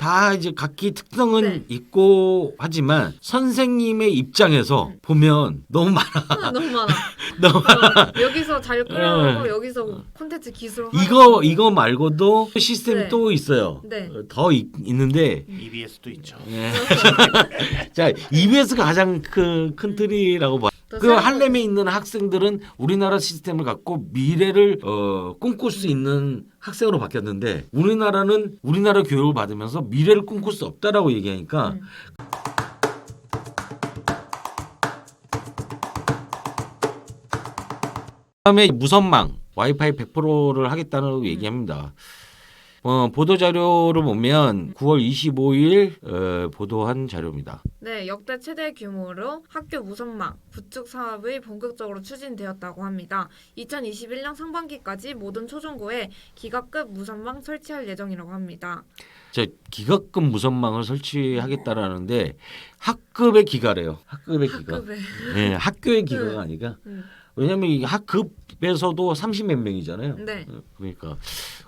다 이제 각기 특성은 네. 있고 하지만 선생님의 입장에서 보면 너무 많아. 너무 많아. 너무 여기서 잘 끌어오고 여기서 콘텐츠 기술 이거 말고도 시스템이 네. 또 있어요. 네. 더 있는데 EBS도 있죠. 예. 자, EBS가 가장 큰 틀이라고 봐. 그 할렘에 있는 학생들은 우리나라 시스템을 갖고 미래를 꿈꿀 수 있는 학생으로 바뀌었는데 우리나라는 우리나라 교육을 받으면서 미래를 꿈꿀 수 없다라고 얘기하니까 그다음에 무선망 와이파이 100%를 하겠다는 얘기합니다. 보도 자료를 보면 9월 25일 보도한 자료입니다. 네, 역대 최대 규모로 학교 무선망 구축 사업이 본격적으로 추진되었다고 합니다. 2021년 상반기까지 모든 초중고에 기가급 무선망 설치할 예정이라고 합니다. 자, 기가급 무선망을 설치하겠다라는데 학급의 기가래요. 학급의 기가. 학급에. 네, 학교의 기가가 아니라. 왜냐하면 이 학급에서도 30몇 명이잖아요. 네. 그러니까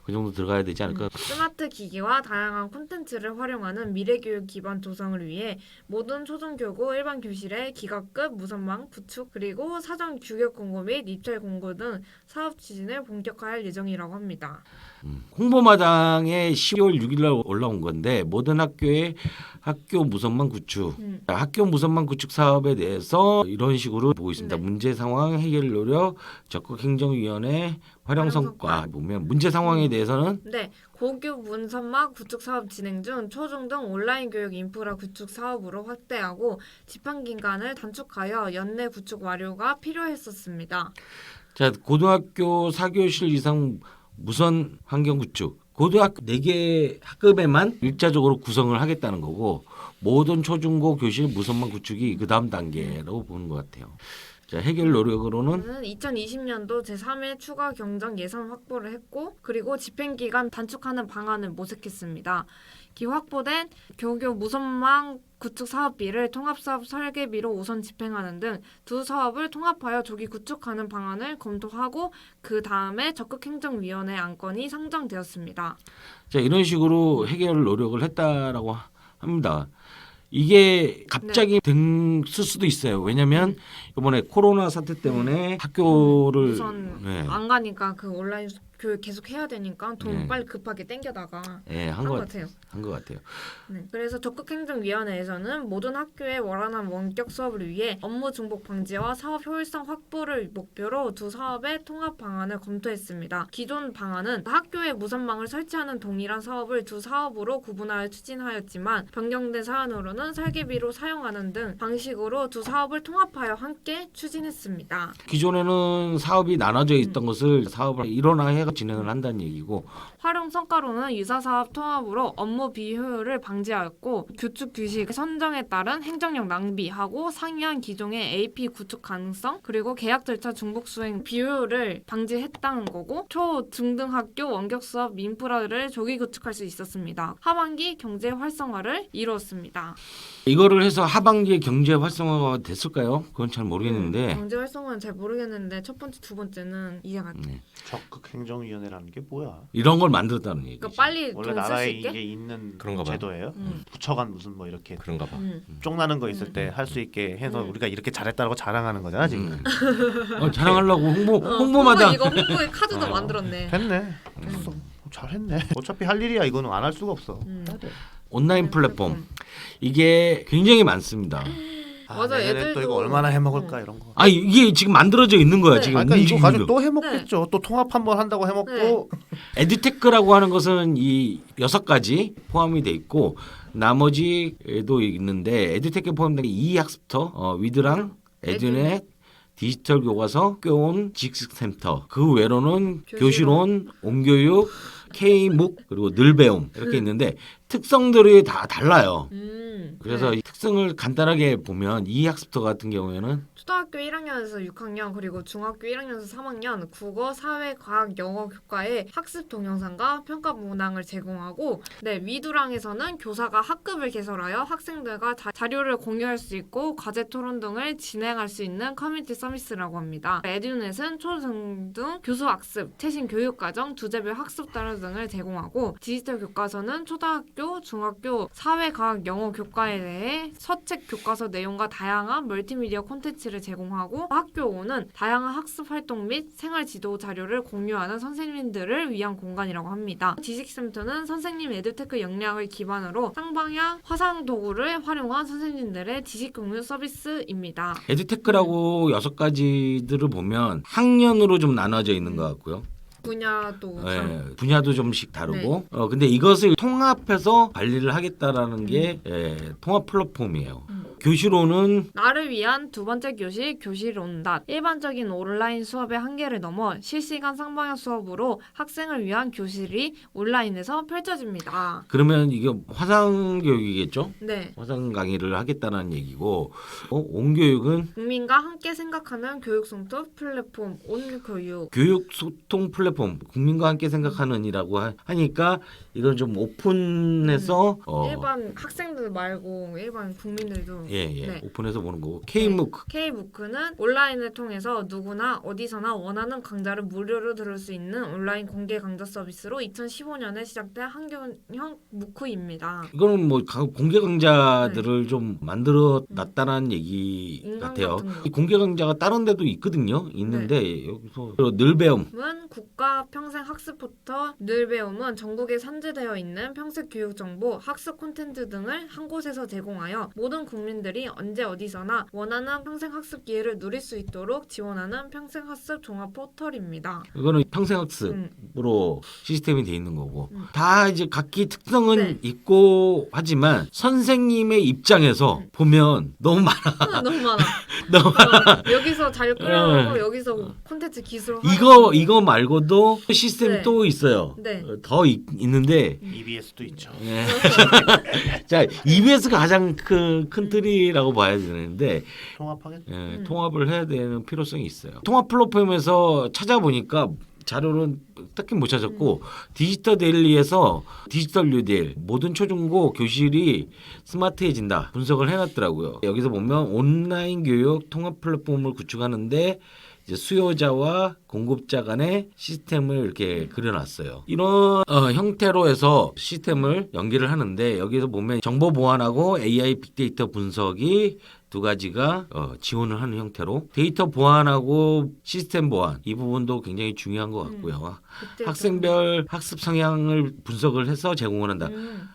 그 정도 들어가야 되지 않을까. 스마트 기기와 다양한 콘텐츠를 활용하는 미래교육 기반 조성을 위해 모든 초중교구 일반 교실에 기가급 무선망 구축 그리고 사전 규격 공고 및 입찰 공고 등 사업 추진을 본격화할 예정이라고 합니다. 홍보마당에 10월 6일 날 올라온 건데 모든 학교의 학교 무선망 구축, 학교 무선망 구축 사업에 대해서 이런 식으로 보고 있습니다. 네. 문제 상황 해결 노력, 적극행정위원회 활용 성과 보면 문제 상황에 대해서는 네, 고교 무선망 구축 사업 진행 중 초중 등 온라인 교육 인프라 구축 사업으로 확대하고 집행 기간을 단축하여 연내 구축 완료가 필요했었습니다. 자, 고등학교 4교실 이상 무선 환경 구축. 고등학교 4개 학급에만 일자적으로 구성을 하겠다는 거고 모든 초중고 교실 무선망 구축이 그 다음 단계라고 보는 것 같아요. 자, 해결 노력으로는 2020년도 제3회 추가 경정 예산 확보를 했고 그리고 집행기간 단축하는 방안을 모색했습니다. 기 확보된 교교 무선망 구축 사업비를 통합사업 설계비로 우선 집행하는 등 두 사업을 통합하여 조기 구축하는 방안을 검토하고 그 다음에 적극행정위원회 안건이 상정되었습니다. 자, 이런 식으로 해결 노력을 했다라고 합니다. 이게 갑자기 등쓸 수도 있어요. 왜냐하면 이번에 코로나 사태 때문에 학교를 우선 네. 안 가니까 그 온라인 교육 계속 해야 되니까 돈 네. 빨리 급하게 땡겨다가 네, 한 것 같아요. 한 것 같아요. 네. 그래서 적극행정위원회에서는 모든 학교의 원활한 원격 수업을 위해 업무 중복 방지와 사업 효율성 확보를 목표로 두 사업의 통합 방안을 검토했습니다. 기존 방안은 학교에 무선망을 설치하는 동일한 사업을 두 사업으로 구분하여 추진하였지만 변경된 사안으로는 설계비로 사용하는 등 방식으로 두 사업을 통합하여 함께 추진했습니다. 기존에는 사업이 나눠져 있던 것을 사업을 일원화해서 진행을 한다는 얘기고 활용 성과로는 유사사업 통합으로 업무 비효율을 방지하였고 구축 규칙 선정에 따른 행정력 낭비하고 상이한 기존의 AP 구축 가능성 그리고 계약 절차 중복 수행 비효율을 방지했다는 거고 초 중등학교 원격 수업 인프라를 조기 구축할 수 있었습니다. 하반기 경제 활성화를 이루었습니다. 이거를 해서 하반기에 경제 활성화가 됐을까요? 그건 잘 모르겠는데 경제 활성화는 잘 모르겠는데 첫 번째 두 번째는 이해가 안 돼. 적극행정위원회라는 게 뭐야? 이런 걸 만들었다는 얘기죠. 그러니까 빨리 원래 돈 쓸 수 나라에 있게. 이게 있는 그런가 봐요. 제도예요. 부처간 무슨 뭐 이렇게 그런가 봐. 쫑나는 거 있을 때 할 수 있게 해서 우리가 이렇게 잘했다고 자랑하는 거잖아 지금. 자랑하려고 홍보마다 이거 홍보의 카드도 만들었네. 됐네. 됐어. 잘했네. 어차피 할 일이야 이거는 안 할 수가 없어. 온라인 플랫폼 이게 굉장히 많습니다. 맞아, 내년에 또 애들도- 이거 얼마나 해먹을까 이런 거. 아 이게 지금 만들어져 있는 거야 네. 지금. 아까 이거 움직이는 가지고 거. 또 해먹겠죠. 또 통합 한번 한다고 해먹고. 네. 에듀테크라고 하는 것은 이 6가지 포함이 돼 있고 나머지도 있는데 에듀테크 포함된 게 이학습터, 위드랑, 에듀넷, 디지털 교과서, 학교온, 직습센터. 그 외로는 교실온, 온교육, K묵 그리고 늘배움 이렇게 있는데 특성들이 다 달라요. 그래서 네. 이 특성을 간단하게 보면 이 학습터 같은 경우에는 초등학교 1학년에서 6학년 그리고 중학교 1학년에서 3학년 국어, 사회, 과학, 영어 교과의 학습 동영상과 평가 문항을 제공하고 위두랑에서는 교사가 학급을 개설하여 학생들과 자료를 공유할 수 있고 과제 토론 등을 진행할 수 있는 커뮤니티 서비스라고 합니다. 에듀넷은 초등등 교수 학습, 최신 교육과정, 주제별 학습 자료 등을 제공하고 디지털 교과서는 초등학교, 중학교, 사회, 과학, 영어 교과에 대해 서책 교과서 내용과 다양한 멀티미디어 콘텐츠를 제공하고 학교 5는 다양한 학습 활동 및 생활 지도 자료를 공유하는 선생님들을 위한 공간이라고 합니다. 지식센터는 선생님 에듀테크 역량을 기반으로 쌍방향 화상 도구를 활용한 선생님들의 지식 공유 서비스입니다. 에듀테크라고 6가지들을 보면 학년으로 좀 나눠져 있는 것 같고요. 분야도 분야도 좀씩 다르고 근데 이것을 통합해서 관리를 하겠다라는 게 통합 플랫폼이에요. 교실로는 나를 위한 두 번째 교실 교실온닷 일반적인 온라인 수업의 한계를 넘어 실시간 쌍방향 수업으로 학생을 위한 교실이 온라인에서 펼쳐집니다. 그러면 이게 화상 교육이겠죠? 네. 화상 강의를 하겠다는 얘기고 온교육은 국민과 함께 생각하는 교육송도 플랫폼 온교육. 교육 소통 플랫폼 국민과 함께 생각하는이라고 하니까 이건 좀 오픈해서 일반 학생들 말고 일반 국민들도 네. 오픈해서 보는 거고 K무크 K무크는 온라인을 통해서 누구나 어디서나 원하는 강좌를 무료로 들을 수 있는 온라인 공개 강좌 서비스로 2015년에 시작된 한교형 무크입니다. 이거는 뭐 공개 강좌들을 좀 만들어 놨다는 얘기 같아요. 이 공개 강좌가 다른 데도 있거든요. 있는데 여기서 늘배움 은 국가 평생 학습 포털 늘배움은 전국에 산재되어 있는 평생 교육 정보, 학습 콘텐츠 등을 한 곳에서 제공하여 모든 국민들이 언제 어디서나 원하는 평생 학습 기회를 누릴 수 있도록 지원하는 평생 학습 종합 포털입니다. 이거는 평생 학습으로 시스템이 돼 있는 거고 다 이제 각기 특성은 있고 하지만 선생님의 입장에서 보면 너무 많아. 너무 많아. 너무 많아. 여기서 잘 끌어오고 여기서 콘텐츠 기술 이거 말고도 시스템이 또 있어요. 더 있는데 EBS도 있죠. 자, EBS가 가장 큰 틀이라고 봐야 되는데 통합하겠죠. 통합을 해야 되는 필요성이 있어요. 통합 플랫폼에서 찾아보니까 자료는 딱히 못 찾았고 디지털 데일리에서 디지털 뉴딜 모든 초중고 교실이 스마트해진다 분석을 해놨더라고요. 여기서 보면 온라인 교육 통합 플랫폼을 구축하는데 이제 수요자와 공급자 간의 시스템을 이렇게 그려놨어요. 이런 형태로 해서 시스템을 연계를 하는데 여기서 보면 정보 보안하고 AI 빅데이터 분석이 두 가지가 지원을 하는 형태로 데이터 보안하고 시스템 보안 이 부분도 굉장히 중요한 것 같고요. 학생별 학습 성향을 분석을 해서 제공을 한다.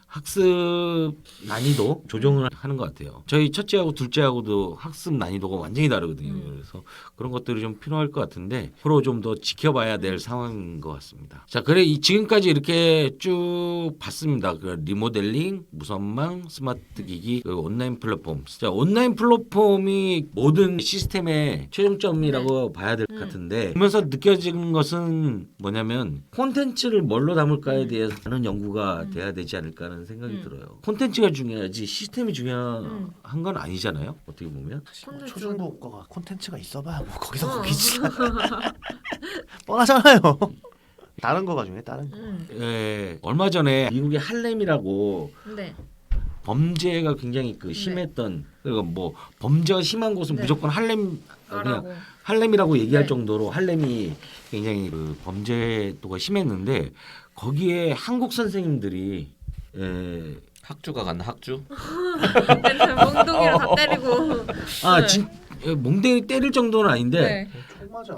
학습 난이도 조정을 하는 것 같아요. 저희 첫째하고 둘째하고도 학습 난이도가 완전히 다르거든요. 그래서 그런 것들이 좀 필요할 것 같은데 앞으로 좀 더 지켜봐야 될 상황인 것 같습니다. 자, 그래 지금까지 이렇게 쭉 봤습니다. 그 리모델링, 무선망, 스마트 기기, 그 온라인 플랫폼. 자, 온라인 플랫폼이 모든 시스템의 최종점이라고 봐야 될 것 같은데 보면서 느껴지는 것은 뭐냐면 콘텐츠를 뭘로 담을까에 대해서 많은 연구가 돼야 되지 않을까 하는 생각이 들어요. 콘텐츠가 중요하지 시스템이 중요한 건 아니잖아요. 어떻게 보면. 초중고 거가 콘텐츠가 있어봐야 뭐 거기서 거기지. 뻔하잖아요. 다른 거가 중요해. 다른 거. 얼마 전에 미국의 할렘이라고 범죄가 굉장히 심했던 그리고 뭐 범죄가 심한 곳은 무조건 할렘 그냥 할렘이라고 얘기할 정도로 할렘이 굉장히 그 범죄도가 심했는데 거기에 한국 선생님들이 학주가 갔나 학주? 몽둥이로 다 때리고 몽둥이 때릴 정도는 아닌데 총 맞아.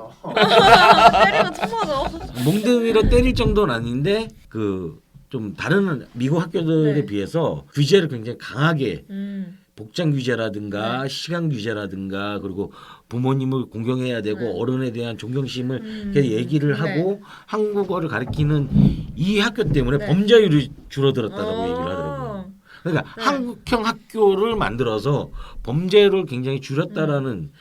때리면 총 맞아. 몽둥이로 때릴 정도는 아닌데 그 좀 다른 미국 학교들에 비해서 규제를 굉장히 강하게 복장 규제라든가 시간 규제라든가 그리고 부모님을 공경해야 되고 어른에 대한 존경심을 계속 얘기를 하고 한국어를 가르치는 이 학교 때문에 범죄율이 줄어들었다고 얘기를 하더라고요. 그러니까 한국형 학교를 만들어서 범죄를 굉장히 줄였다라는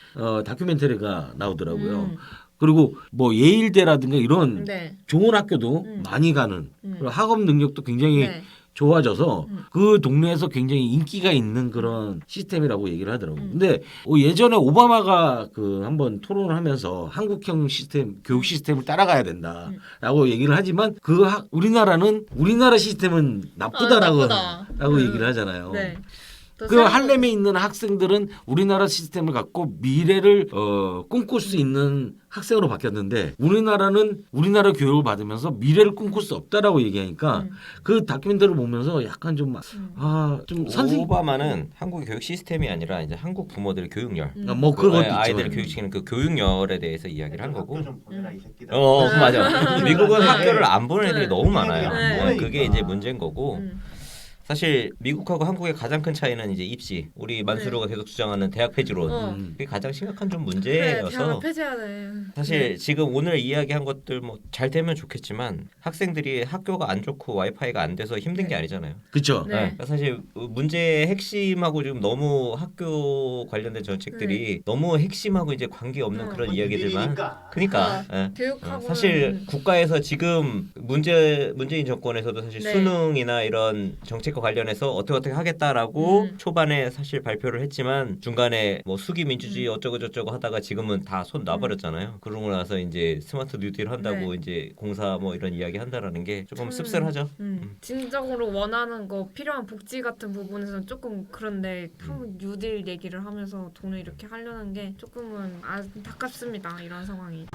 다큐멘터리가 나오더라고요. 그리고 뭐 예일대라든가 이런 좋은 학교도 많이 가는 그리고 학업 능력도 굉장히 좋아져서 그 동네에서 굉장히 인기가 있는 그런 시스템이라고 얘기를 하더라고요. 근데 예전에 오바마가 그 한번 토론을 하면서 한국형 시스템, 교육 시스템을 따라가야 된다라고 얘기를 하지만 우리나라는 우리나라 시스템은 나쁘다라고 라고 얘기를 하잖아요. 네. 그 할렘에 있는 학생들은 우리나라 시스템을 갖고 미래를 꿈꿀 수 있는 학생으로 바뀌었는데 우리나라는 우리나라 교육을 받으면서 미래를 꿈꿀 수 없다라고 얘기하니까 그 다큐멘터리를 보면서 약간 좀 선생 오바마는 한국의 교육 시스템이 아니라 이제 한국 부모들의 교육열, 뭐 그런 것도 아이들을 있지만 교육시키는 그 교육열에 대해서 이야기를 한 거고. 학교 좀 보내라 이 새끼들. 맞아. 미국은 네. 학교를 안 보는 애들이 네. 너무 많아요. 네. 그게 이제 문제인 거고. 사실 미국하고 한국의 가장 큰 차이는 이제 입시. 우리 만수르가 계속 주장하는 대학 폐지론. 그게 가장 심각한 좀 대학을 문제여서. 폐지해야 돼. 사실 지금 오늘 이야기한 것들 뭐 잘 되면 좋겠지만 학생들이 학교가 안 좋고 와이파이가 안 돼서 힘든 게 아니잖아요. 그렇죠. 네. 그러니까 사실 문제의 핵심하고 지금 너무 학교 관련된 정책들이 너무 핵심하고 이제 관계 없는 그런 이야기들만. 그러니까 교육하고 사실 국가에서 지금 문재인 정권에서도 사실 네. 수능이나 이런 정책과 관련해서 어떻게 하겠다라고 초반에 사실 발표를 했지만 중간에 뭐 수기 민주주의 어쩌고 저쩌고 하다가 지금은 다 손 놔버렸잖아요. 그러고 나서 이제 스마트 뉴딜 한다고 네. 이제 공사 뭐 이런 이야기 한다라는 게 조금 참, 씁쓸하죠. 진정으로 원하는 거 필요한 복지 같은 부분에서는 조금 그런데 뉴딜 얘기를 하면서 돈을 이렇게 하려는 게 조금은 안타깝습니다. 이런 상황이.